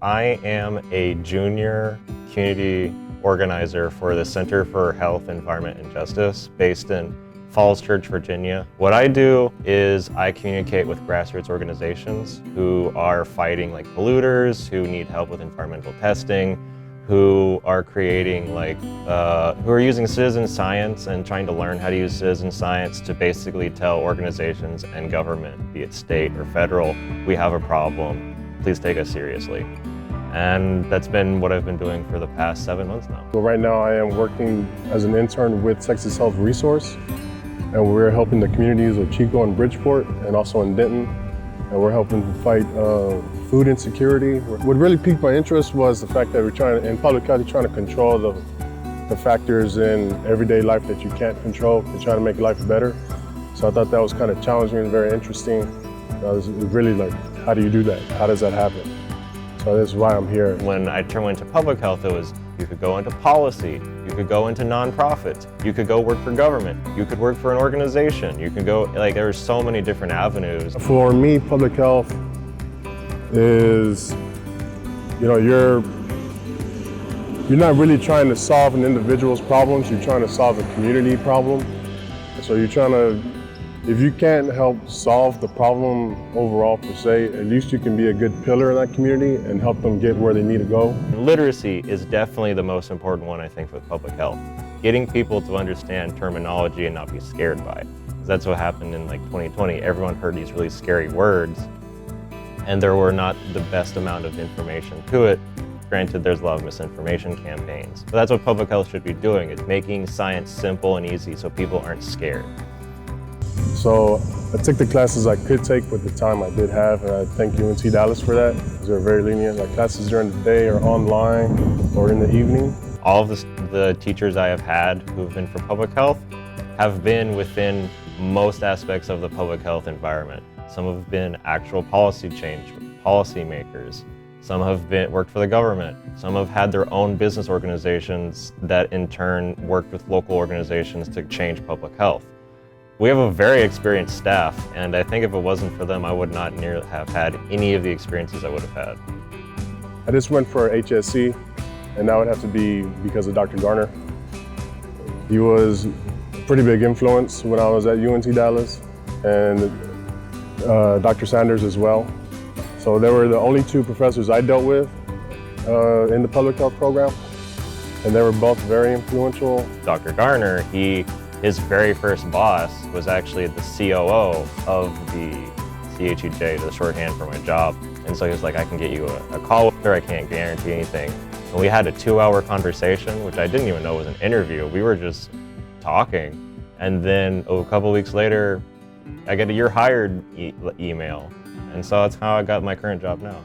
I am a junior community organizer for the Center for Health, Environment, and Justice based in Falls Church, Virginia. What I do is I communicate with grassroots organizations who are fighting like polluters, who need help with environmental testing, who are creating who are using citizen science and trying to learn how to use citizen science to basically tell organizations and government, be it state or federal, we have a problem, please take us seriously. And that's been what I've been doing for the past 7 months now. So right now I am working as an intern with Texas Health Resource, and we're helping the communities of Chico and Bridgeport and also in Denton. And we're helping to fight food insecurity. What really piqued my interest was the fact that in public health, you're trying to control the factors in everyday life that you can't control to try to make life better. So I thought that was kind of challenging and very interesting. I was really like, how do you do that? How does that happen? So that's why I'm here. When I went to public health, it was you could go into policy, you could go into nonprofits, you could go work for government, you could work for an organization, you could go, there's so many different avenues. For me, public health is, you're not really trying to solve an individual's problems, you're trying to solve a community problem. So you're trying to, if you can't help solve the problem overall per se, at least you can be a good pillar in that community and help them get where they need to go. Literacy is definitely the most important one, I think, with public health. Getting people to understand terminology and not be scared by it. That's what happened in 2020. Everyone heard these really scary words and there were not the best amount of information to it. Granted, there's a lot of misinformation campaigns, but that's what public health should be doing. It's making science simple and easy so people aren't scared. So I took the classes I could take with the time I did have, and I thank UNT Dallas for that, because they're very lenient. Like classes during the day or online or in the evening. All of the teachers I have had who've been for public health have been within most aspects of the public health environment. Some have been actual policy makers. Some have worked for the government. Some have had their own business organizations that in turn worked with local organizations to change public health. We have a very experienced staff, and I think if it wasn't for them, I would not nearly have had any of the experiences I would have had. I just went for HSC, and that would have to be because of Dr. Garner. He was a pretty big influence when I was at UNT Dallas, and Dr. Sanders as well. So they were the only two professors I dealt with in the public health program, and they were both very influential. Dr. Garner, his very first boss was actually the COO of the CHEJ, the shorthand for my job. And so he was like, I can get you a call with her, I can't guarantee anything. And we had a 2-hour conversation, which I didn't even know was an interview. We were just talking. And then a couple weeks later, I get a "you're hired" email. And so that's how I got my current job now.